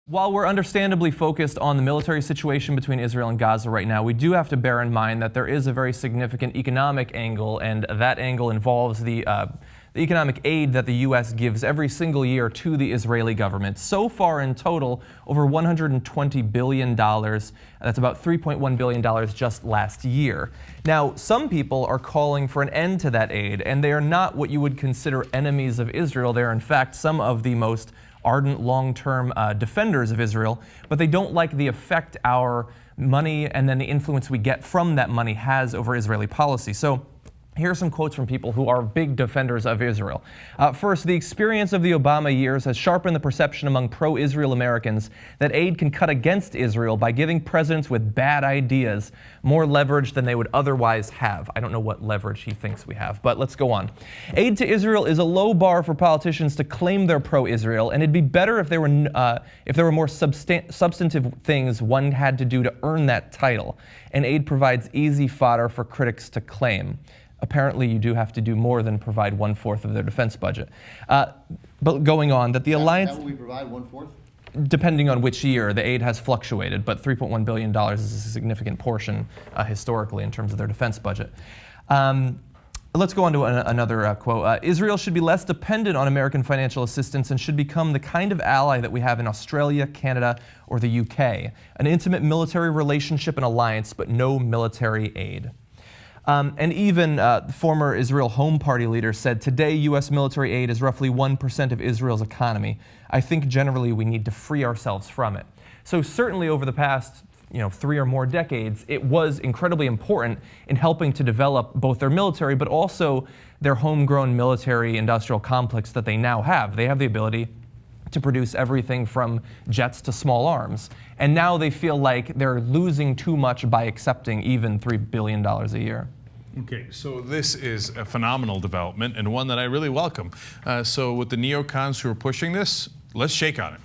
While we're understandably focused on the military situation between Israel and Gaza right now, we do have to bear in mind that there is a very significant economic angle, and that angle involves the economic aid that the U.S. gives every single year to the Israeli government. So far in total, over $120 billion. That's about $3.1 billion just last year. Now, some people are calling for an end to that aid, and they are not what you would consider enemies of Israel. They are, in fact, some of the most ardent long-term defenders of Israel, but they don't like the effect our money and then the influence we get from that money has over Israeli policy. So here are some quotes from people who are big defenders of Israel. First, the experience of the Obama years has sharpened the perception among pro-Israel Americans that aid can cut against Israel by giving presidents with bad ideas more leverage than they would otherwise have. I don't know what leverage he thinks we have, but let's go on. Aid to Israel is a low bar for politicians to claim they're pro-Israel, and it'd be better if there were more substantive things one had to do to earn that title. And aid provides easy fodder for critics to claim. Apparently, you do have to do more than provide 1/4 of their defense budget. But going on, that the alliance... How will we provide 1/4? Depending on which year, the aid has fluctuated, but $3.1 billion is a significant portion historically in terms of their defense budget. Let's go on to another quote. Israel should be less dependent on American financial assistance and should become the kind of ally that we have in Australia, Canada, or the UK. An intimate military relationship and alliance, but no military aid. And even former Israel Home Party leader said, today U.S. military aid is roughly 1% of Israel's economy. I think generally we need to free ourselves from it. So certainly over the past 3 or more decades, it was incredibly important in helping to develop both their military, but also their homegrown military industrial complex that they now have. They have the ability to produce everything from jets to small arms. And now they feel like they're losing too much by accepting even $3 billion a year. Okay, so this is a phenomenal development and one that I really welcome. So with the neocons who are pushing this, let's shake on it.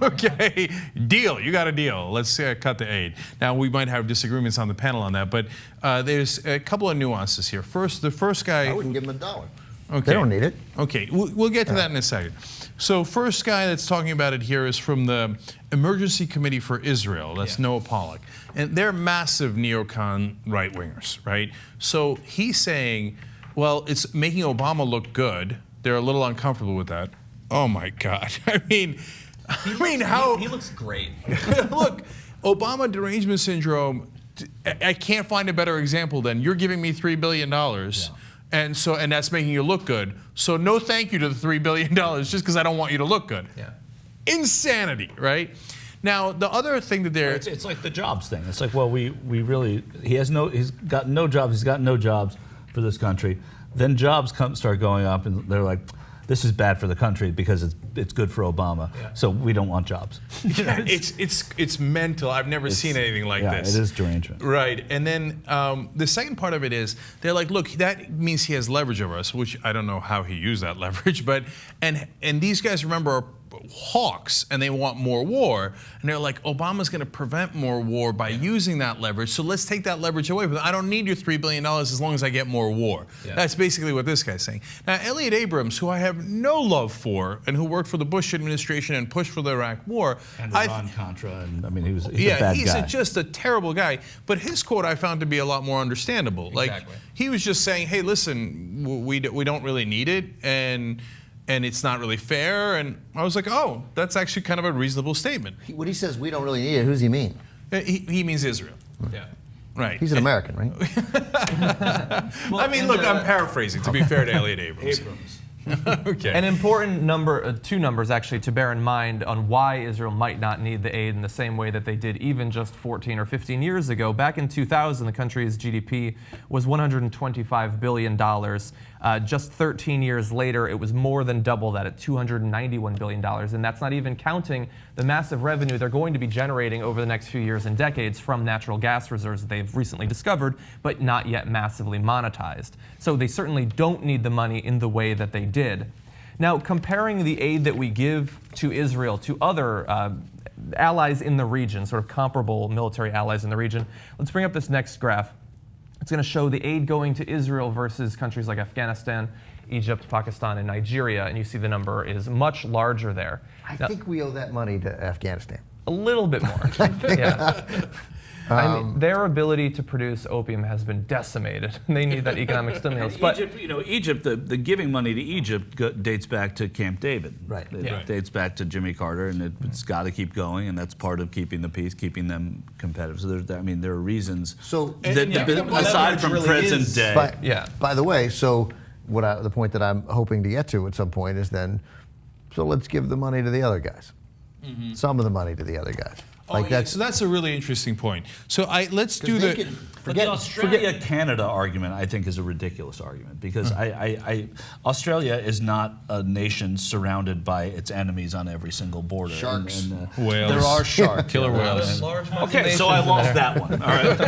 Okay, deal, you got a deal. Let's cut the aid. Now, we might have disagreements on the panel on that, but there's a couple of nuances here. First, the first guy... I wouldn't give them $1. Okay. They don't need it. Okay, we'll get to that in a second. So first guy that's talking about it here is from the Emergency Committee for Israel. That's Noah Pollack. And they're massive neocon right-wingers, right? So he's saying, well, it's making Obama look good. They're a little uncomfortable with that. Oh my God. I mean how... He looks great. Look, Obama derangement syndrome, I can't find a better example than you're giving me $3 billion. And that's making you look good. So no thank you to the $3 billion just because I don't want you to look good. Yeah. Insanity, right? Now, the other thing that they're... It's like the jobs thing. It's like, well, he's got no jobs for this country. Then jobs start going up and they're like, this is bad for the country because it's good for Obama. Yeah. So we don't want jobs. Yeah, it's mental. I've never seen anything like this. It is derangement. Right. And then the second part of it is they're like, look, that means he has leverage over us, which I don't know how he used that leverage, but and these guys, remember, are hawks and they want more war, and they're like, Obama's going to prevent more war by using that leverage, so let's take that leverage away. But I don't need your $3 billion as long as I get more war. Yeah. That's basically what this guy's saying. Now, Elliot Abrams, who I have no love for and who worked for the Bush administration and pushed for the Iraq war, and Iran-Contra, and I mean, he's a bad guy. He's just a terrible guy. But his quote I found to be a lot more understandable. Exactly. Like, he was just saying, hey, listen, we don't really need it, and it's not really fair. And I was like, oh, that's actually kind of a reasonable statement. When he says we don't really need it, who does he mean? He means Israel. Yeah. Right. He's an American, right? Well, I mean, look, I'm paraphrasing, to be fair to Elliot Abrams. Okay. An important number, two numbers actually, to bear in mind on why Israel might not need the aid in the same way that they did even just 14 or 15 years ago. Back in 2000, the country's GDP was $125 billion. Just 13 years later, it was more than double that at $291 billion. And that's not even counting the massive revenue they're going to be generating over the next few years and decades from natural gas reserves that they've recently discovered, but not yet massively monetized. So they certainly don't need the money in the way that they did. Now, comparing the aid that we give to Israel to other allies in the region, sort of comparable military allies in the region, let's bring up this next graph. It's going to show the aid going to Israel versus countries like Afghanistan, Egypt, Pakistan, and Nigeria, and you see the number is much larger there. I think we owe that money to Afghanistan. A little bit more. Yeah. I mean, their ability to produce opium has been decimated. They need that economic stimulus. But Egypt, the giving money to Egypt dates back to Camp David. Right. It dates back to Jimmy Carter, and it's got to keep going, and that's part of keeping the peace, keeping them competitive. So there are reasons. So aside from present day. By the way, so the point that I'm hoping to get to at some point is then, so let's give the money to the other guys. Some of the money to the other guys. So that's a really interesting point. So let's do the. But the Australia-Canada argument, I think, is a ridiculous argument because Australia is not a nation surrounded by its enemies on every single border. Sharks. Whales. There are sharks. Killer whales. Okay, so I lost that one. All right.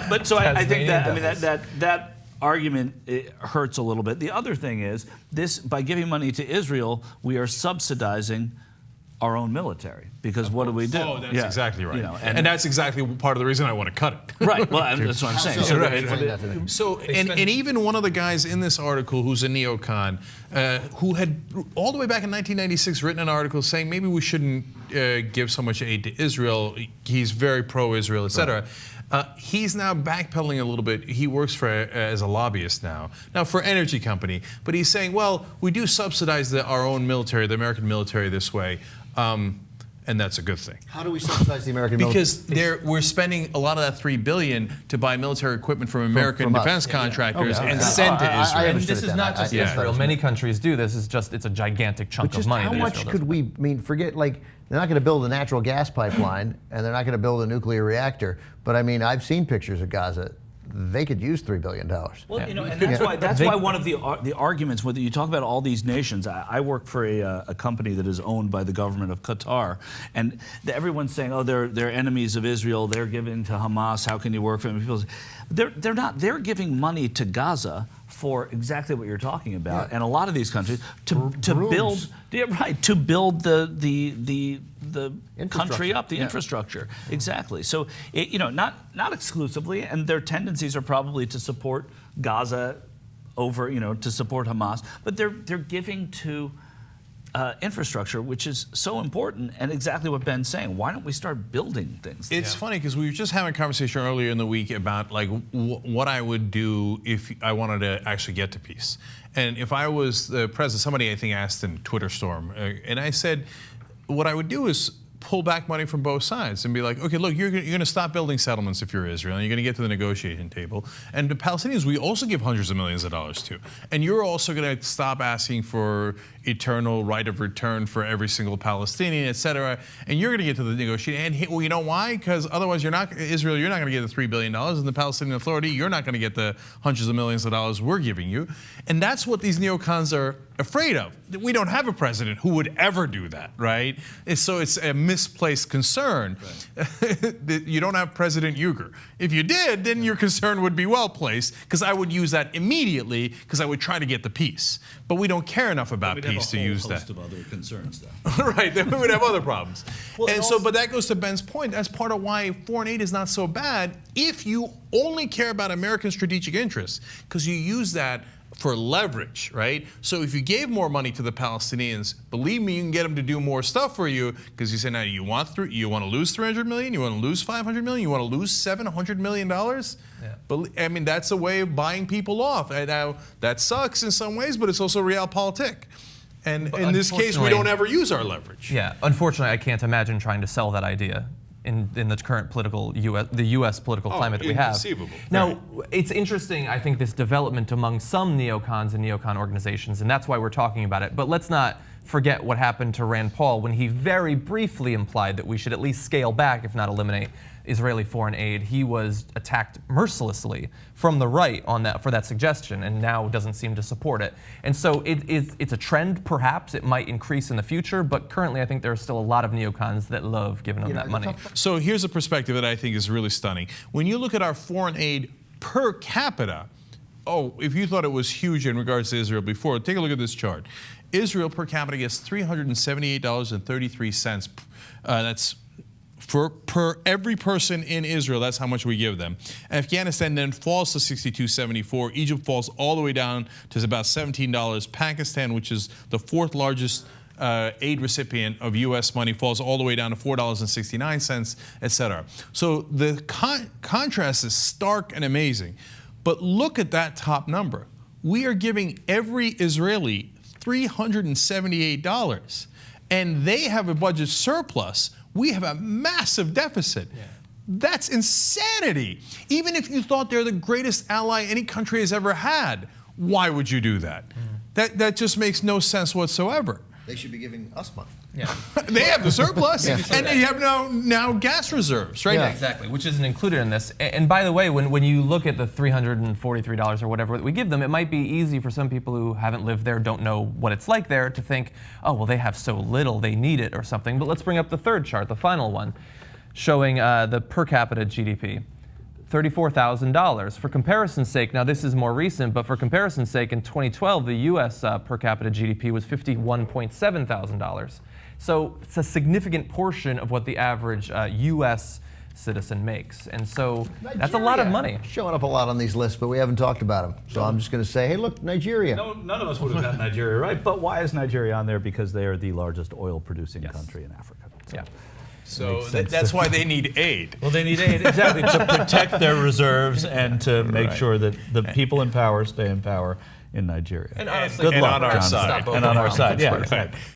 But so I think that argument, it hurts a little bit. The other thing is by giving money to Israel, we are subsidizing our own military, because what do we do? Oh, that's exactly right. And that's exactly part of the reason I want to cut it. Right. Well, that's what I'm saying. And even one of the guys in this article who's a neocon, who had all the way back in 1996 written an article saying maybe we shouldn't give so much aid to Israel. He's very pro-Israel, etc. He's now backpedaling a little bit. He works as a lobbyist now for an energy company. But he's saying, well, we do subsidize our own military, the American military, this way. And that's a good thing. How do we subsidize the American military? Because we're spending a lot of that $3 billion to buy military equipment from American defense contractors and send to Israel. And this is not just Israel. Many countries do this. It's a gigantic chunk of money. How much could we? Forget they're not going to build a natural gas pipeline and they're not going to build a nuclear reactor. But I've seen pictures of Gaza. They could use $3 billion. Well, and that's why one of the arguments, whether you talk about all these nations, I work for a company that is owned by the government of Qatar, and everyone's saying, oh, they're enemies of Israel, they're giving to Hamas, how can you work for them? People say, they're not. They're giving money to Gaza for exactly what you're talking about, and a lot of these countries to build the country up, the infrastructure. Exactly. So not exclusively, and their tendencies are probably to support Gaza over to support Hamas, but they're giving to infrastructure, which is so important, and exactly what Ben's saying. Why don't we start building things? It's funny because we were just having a conversation earlier in the week about what I would do if I wanted to actually get to peace. And if I was the president, somebody I think asked in Twitter Storm, and I said, what I would do is pull back money from both sides and be like, okay, look, you're going to stop building settlements if you're Israel, and you're going to get to the negotiating table. And the Palestinians, we also give hundreds of millions of dollars to. And you're also going to stop asking for eternal right of return for every single Palestinian, et cetera. And you're going to get to the negotiating. And well, you know why? Because otherwise, Israel, you're not going to get the $3 billion, and the Palestinian Authority, you're not going to get the hundreds of millions of dollars we're giving you. And that's what these neocons are afraid of. We don't have a president who would ever do that, right? And so it's a misplaced concern. Right. You don't have President Uyghur. If you did, then your concern would be well placed, because I would use that immediately, because I would try to get the peace. But we don't care enough about peace to use that. We'd have a whole host of other concerns, though. Right, then we would have other problems. Well, but that goes to Ben's point. That's part of why foreign aid is not so bad if you only care about American strategic interests, because you use that for leverage, right? So if you gave more money to the Palestinians, believe me, you can get them to do more stuff for you, because you say, now you want to lose 300 million, you want to lose 500 million, you want to lose 700 million dollars. Yeah. But that's a way of buying people off. And now that sucks in some ways, but it's also realpolitik. And in this case, we don't ever use our leverage. Yeah, unfortunately, I can't imagine trying to sell that idea in the current political U.S. political climate that we have. Now, it's interesting, I think, this development among some neocons and neocon organizations, and that's why we're talking about it. But let's not forget what happened to Rand Paul when he very briefly implied that we should at least scale back, if not eliminate, Israeli foreign aid. He was attacked mercilessly from the right for that suggestion, and now doesn't seem to support it. And so it's a trend, perhaps. It might increase in the future, but currently I think there are still a lot of neocons that love giving them that money. So here's a perspective that I think is really stunning. When you look at our foreign aid per capita, if you thought it was huge in regards to Israel before, take a look at this chart. Israel per capita gets $378.33. That's per every person in Israel, that's how much we give them. Afghanistan then falls to $62.74. Egypt falls all the way down to about $17. Pakistan, which is the 4th largest aid recipient of U.S. money, falls all the way down to $4.69, etc. So the contrast is stark and amazing. But look at that top number. We are giving every Israeli $378, and they have a budget surplus. We have a massive deficit. Yeah. That's insanity. Even if you thought they're the greatest ally any country has ever had, why would you do that? That just makes no sense whatsoever. They should be giving us money. Yeah. They have the surplus, and they have now gas reserves, right? Yeah, exactly, which isn't included in this. And by the way, when you look at the $343 or whatever that we give them, it might be easy for some people who haven't lived there, don't know what it's like there, to think, oh, well, they have so little, they need it or something. But let's bring up the third chart, the final one, showing the per capita GDP. $34,000. For comparison's sake, now this is more recent, but for comparison's sake, in 2012, the U.S. Per capita GDP was $51.7 thousand. So it's a significant portion of what the average U.S. citizen makes. And so that's a lot of money. Showing up a lot on these lists, but we haven't talked about them. So I'm just going to say, hey, look, Nigeria. No, none of us would have got Nigeria right. But why is Nigeria on there? Because they are the largest oil-producing country in Africa. So. Yeah. So that's why they need aid. Well, they need aid, exactly, to protect their reserves and to make sure that the people in power stay in power in Nigeria. And honestly, Good luck, on our side. And on our side, yeah. Exactly.